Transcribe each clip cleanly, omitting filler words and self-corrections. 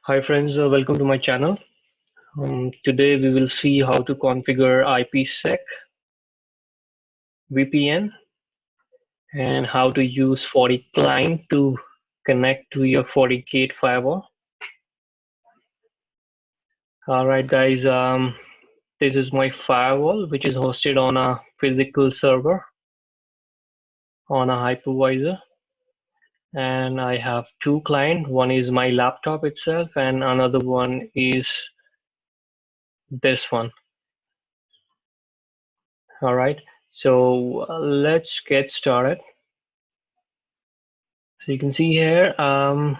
Hi friends, welcome to my channel. Today we will see how to configure IPsec VPN and how to use Forticlient to connect to your FortiGate firewall. Alright guys, this is my firewall which is hosted on a physical server on a hypervisor, and I have two clients. One is my laptop itself and another one is this one. Alright, so let's get started. So you can see here under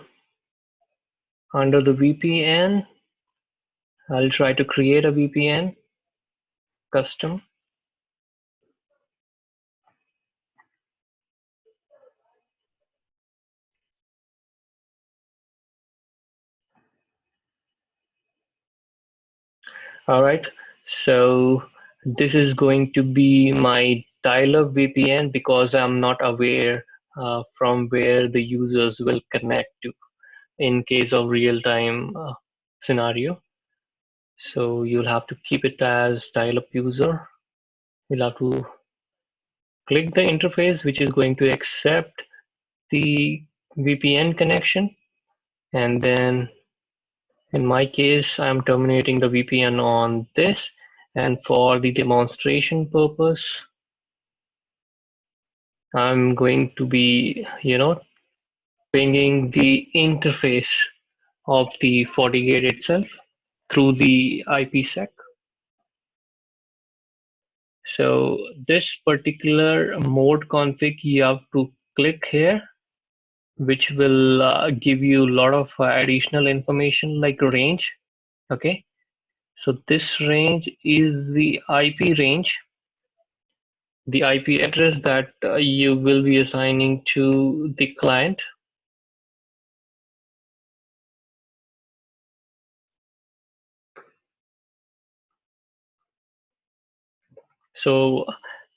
the VPN, I'll try to create a VPN custom. All right, so this is going to be my dial-up VPN because I'm not aware from where the users will connect to in case of real-time scenario. So you'll have to keep it as dial-up user. You'll have to click the interface which is going to accept the VPN connection, and then in my case I'm terminating the VPN on this, and for the demonstration purpose I'm going to be pinging the interface of the FortiGate itself through the IPsec. So this particular mode config you have to click here, which will give you a lot of additional information like range. Okay, so this range is the IP range, the IP address that you will be assigning to the client. So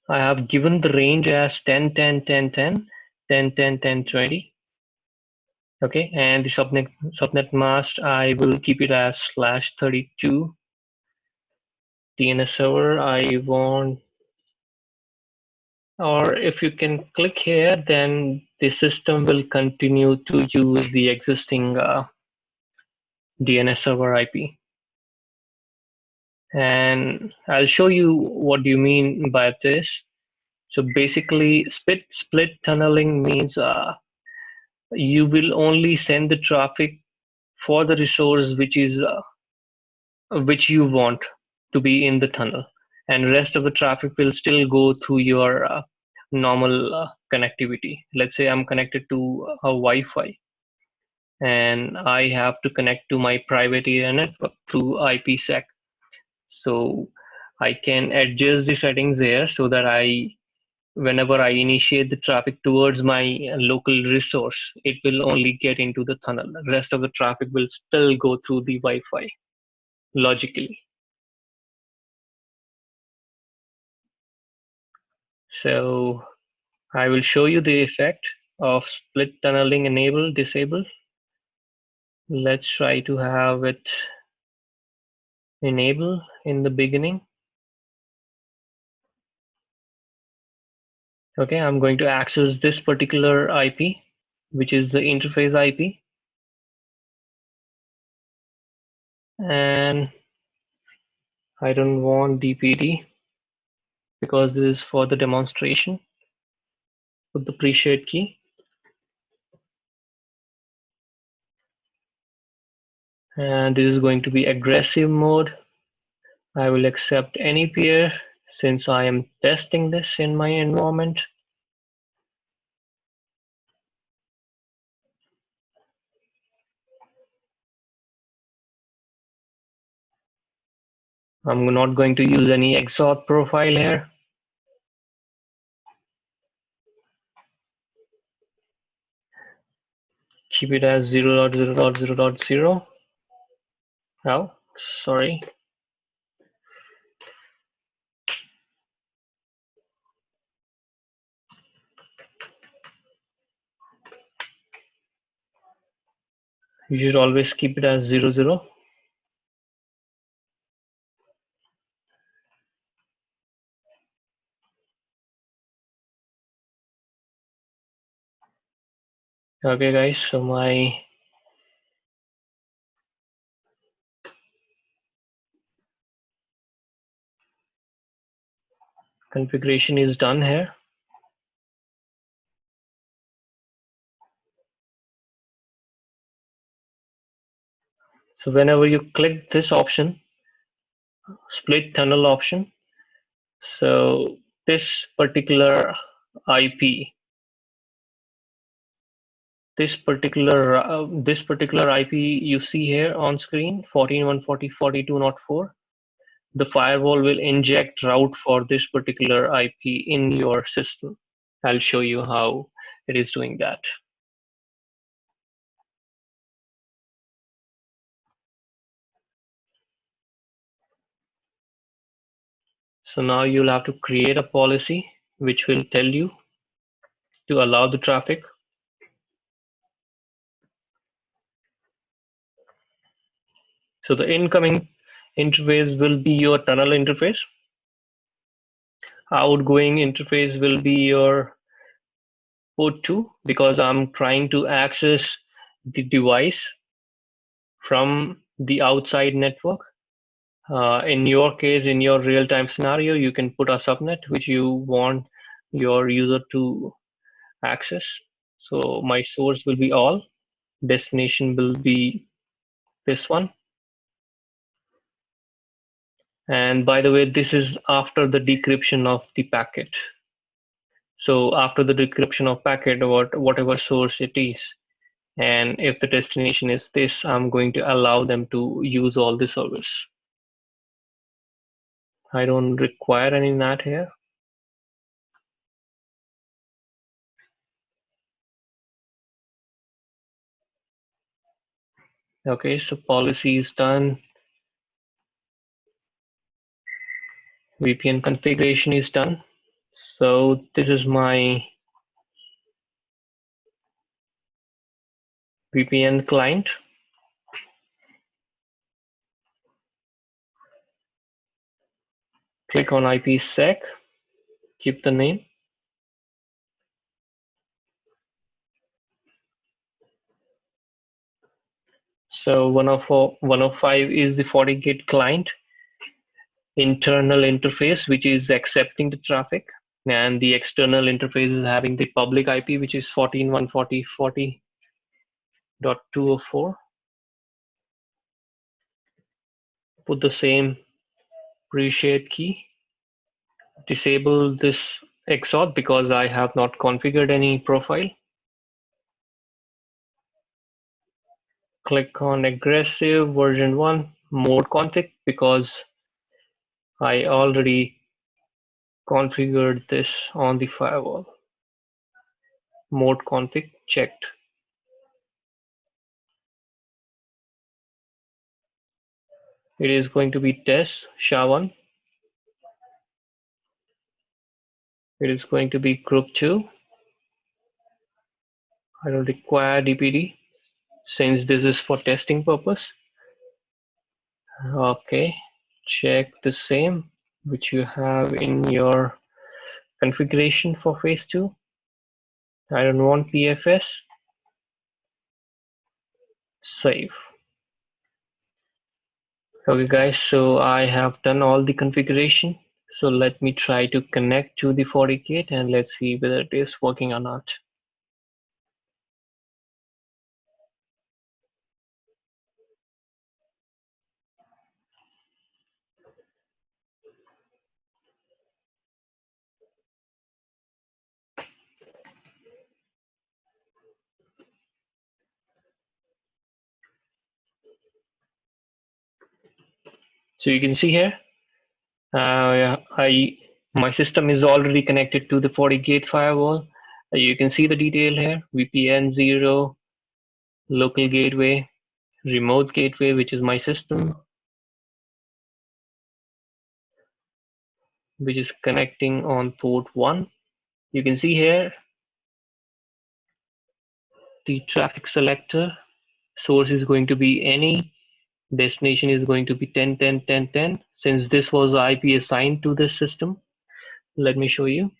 I have given the range as 10, 10, 10, 10, 10, 10, 10, 20. Okay, and the subnet mask I will keep it as /32. DNS server I want, or if you can click here, then the system will continue to use the existing DNS server IP. And I'll show you what do you mean by this. So basically, split tunneling means you will only send the traffic for the resource which you want to be in the tunnel, and rest of the traffic will still go through your normal connectivity. Let's say I'm connected to a Wi-Fi and I have to connect to my private area network through IPsec. So I can adjust the settings there so that whenever I initiate the traffic towards my local resource, it will only get into the tunnel. The rest of the traffic will still go through the Wi-Fi logically. So I will show you the effect of split tunneling enable disable. Let's try to have it enable in the beginning. Okay, I'm going to access this particular IP, which is the interface IP. And I don't want DPD because this is for the demonstration. Put the pre-shared key. And this is going to be aggressive mode. I will accept any peer since I am testing this in my environment. I'm not going to use any exhaust profile here. Keep it as 0.0.0.0. Oh, sorry. You should always keep it as 00. Okay guys, so my configuration is done here. So whenever you click this option, split tunnel option, so this particular IP, this particular IP you see here on screen, 14.140.42.04, the firewall will inject route for this particular IP in your system. I'll show you how it is doing that. So now you'll have to create a policy which will tell you to allow the traffic. So the incoming interface will be your tunnel interface. Outgoing interface will be your port 2 because I'm trying to access the device from the outside network. In your case, in your real-time scenario, you can put a subnet which you want your user to access. So my source will be all, destination will be this one. And by the way, this is after the decryption of the packet. So after the decryption of packet or whatever source it is, and if the destination is this, I'm going to allow them to use all the service. I don't require any NAT here. Okay, so policy is done. VPN configuration is done. So this is my VPN client. Click on IPsec, keep the name. So 105 is the FortiGate client internal interface, which is accepting the traffic, and the external interface is having the public IP, which is 14.140.40.204. Put the same pre-shared key. Disable this exauth because I have not configured any profile. Click on aggressive version 1 mode config because I already configured this on the firewall. Mode config checked. It is going to be test SHA-1. It is going to be group 2. I don't require DPD since this is for testing purpose. Okay, check the same which you have in your configuration for phase 2. I don't want PFS. Save. Okay guys, so I have done all the configuration. So let me try to connect to the FortiGate and let's see whether it is working or not. So you can see here, my system is already connected to the FortiGate firewall. You can see the detail here: VPN 0, local gateway, remote gateway, which is my system, which is connecting on port 1. You can see here the traffic selector source is going to be any, destination is going to be 10.10.10.10. Since this was the IP assigned to this system, let me show you.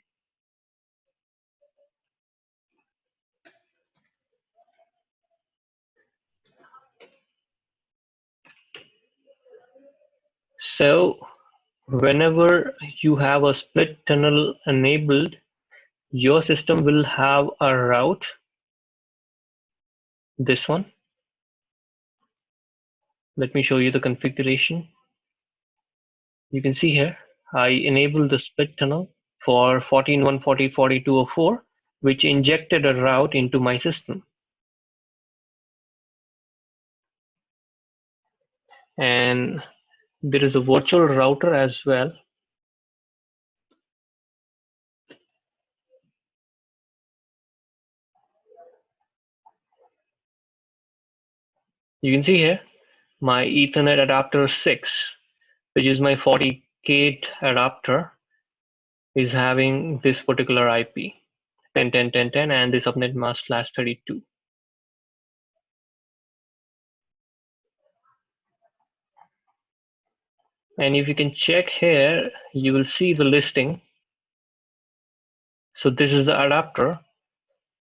So whenever you have a split tunnel enabled, your system will have a route, this one. Let me show you the configuration. You can see here, I enabled the split tunnel for 14.140.42.04, which injected a route into my system. And there is a virtual router as well. You can see here, my Ethernet adapter 6, which is my FortiGate adapter, is having this particular IP 10.10.10.10 and the subnet mask /32. And if you can check here, you will see the listing. So this is the adapter,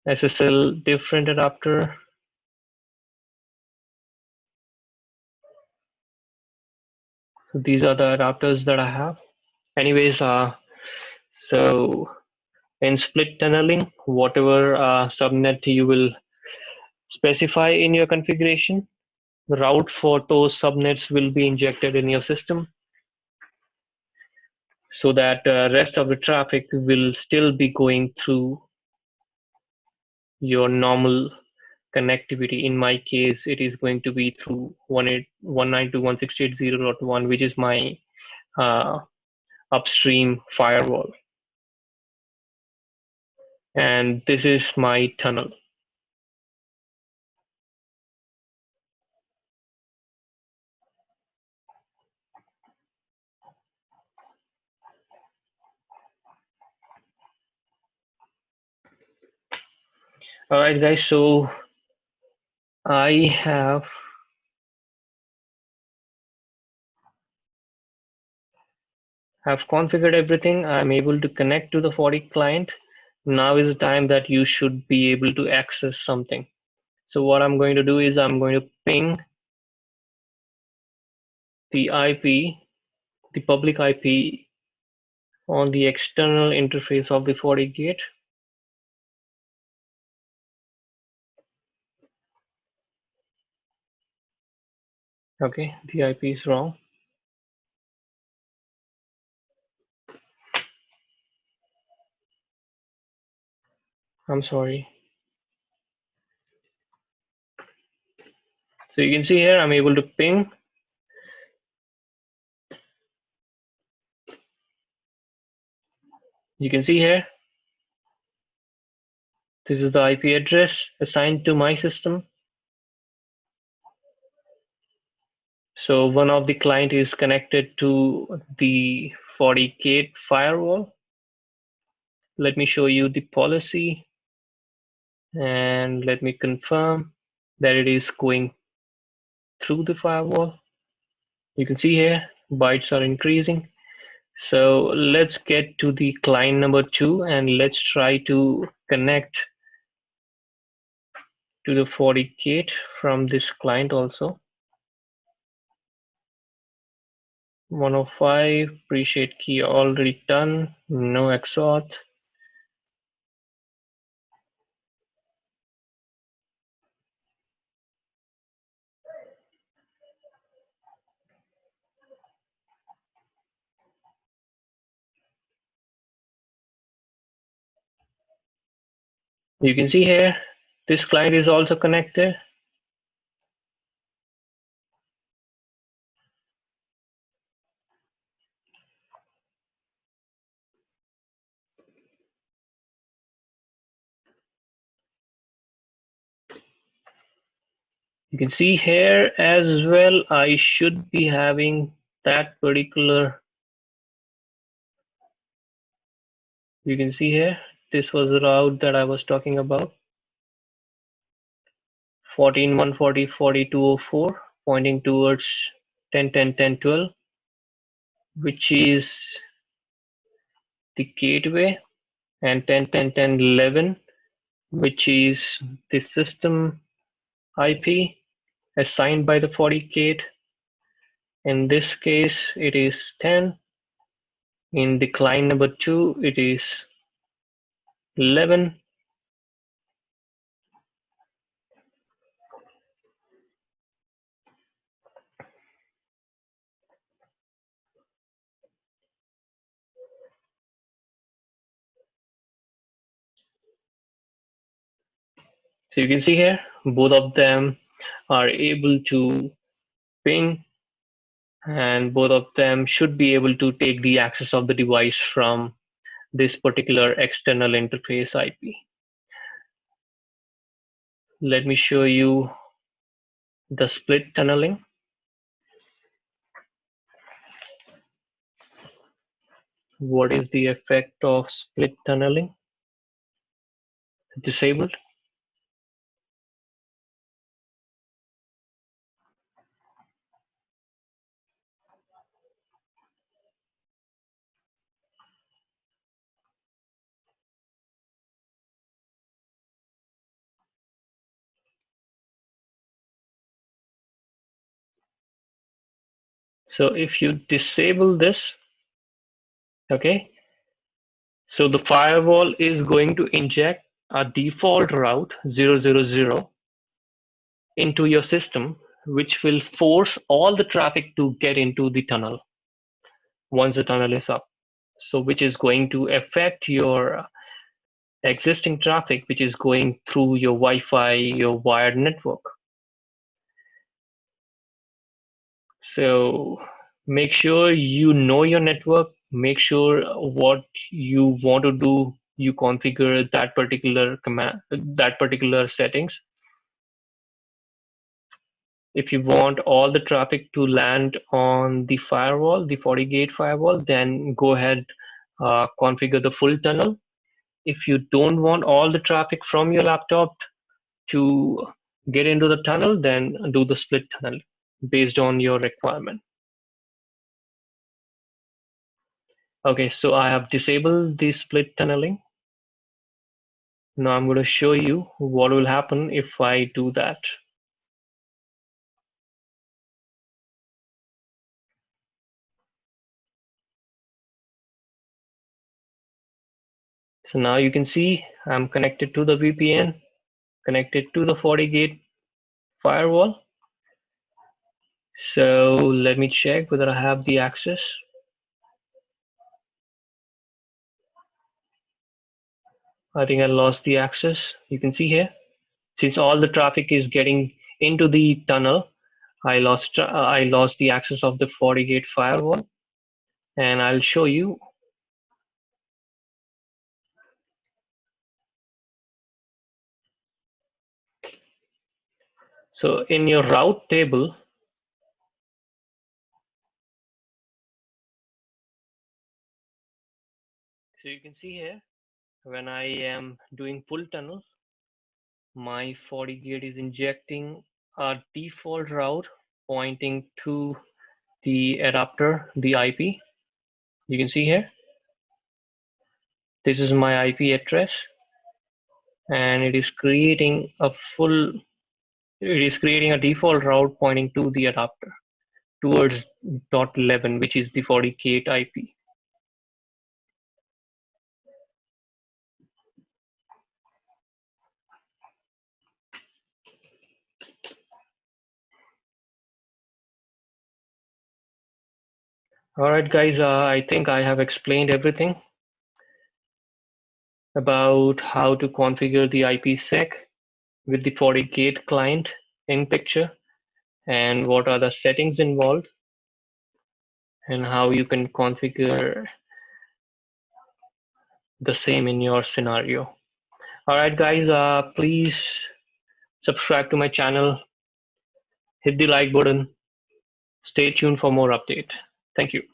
SSL different adapter. So these are the adapters that I have. Anyways, so in split tunneling, whatever subnet you will specify in your configuration, the route for those subnets will be injected in your system, so that rest of the traffic will still be going through your normal connectivity. In my case, it is going to be through 192.168.0.1, which is my uh, upstream firewall. And this is my tunnel. All right, guys, so I have configured everything. I'm able to connect to the Forticlient. Now is the time that you should be able to access something. So what I'm going to do is I'm going to ping the IP, the public IP, on the external interface of the FortiGate. Okay, the IP is wrong. I'm sorry. So you can see here, I'm able to ping. You can see here, this is the IP address assigned to my system. So one of the client is connected to the FortiGate firewall. Let me show you the policy and let me confirm that it is going through the firewall. You can see here, bytes are increasing. So let's get to the client number 2 and let's try to connect to the FortiGate from this client also. 105, appreciate key already done, no exauth. You can see here, this client is also connected. You can see here as well, I should be having that particular, you can see here, this was the route that I was talking about. 14.140.42.04 pointing towards 10.10.10.12, which is the gateway, and 10.10.10.11, which is the system IP assigned by the FortiGate. In this case, it is 10. In the client number 2, it is 11. So you can see here, both of them are able to ping, and both of them should be able to take the access of the device from this particular external interface IP. Let me show you the split tunneling. What is the effect of split tunneling? Disabled. So if you disable this, okay, so the firewall is going to inject a default route 000 into your system, which will force all the traffic to get into the tunnel once the tunnel is up. So which is going to affect your existing traffic, which is going through your Wi-Fi, your wired network. So make sure you know your network, make sure what you want to do, you configure that particular command, that particular settings. If you want all the traffic to land on the firewall, the FortiGate firewall, then go ahead, configure the full tunnel. If you don't want all the traffic from your laptop to get into the tunnel, then do the split tunnel based on your requirement. Okay, so I have disabled the split tunneling. Now I'm going to show you what will happen if I do that. So now you can see I'm connected to the VPN, connected to the FortiGate firewall. So let me check whether I have the access. I think I lost the access. You can see here, since all the traffic is getting into the tunnel, I lost the access of the FortiGate firewall, and I'll show you. So in your route table, so you can see here, when I am doing full tunnel, my FortiGate is injecting a default route pointing to the adapter, the IP. You can see here, this is my IP address, and it is creating a default route pointing to the adapter towards .11, which is the FortiGate IP. All right, guys, I think I have explained everything about how to configure the IPsec with the FortiGate client in picture, and what are the settings involved, and how you can configure the same in your scenario. All right, guys, please subscribe to my channel, hit the like button, stay tuned for more update. Thank you.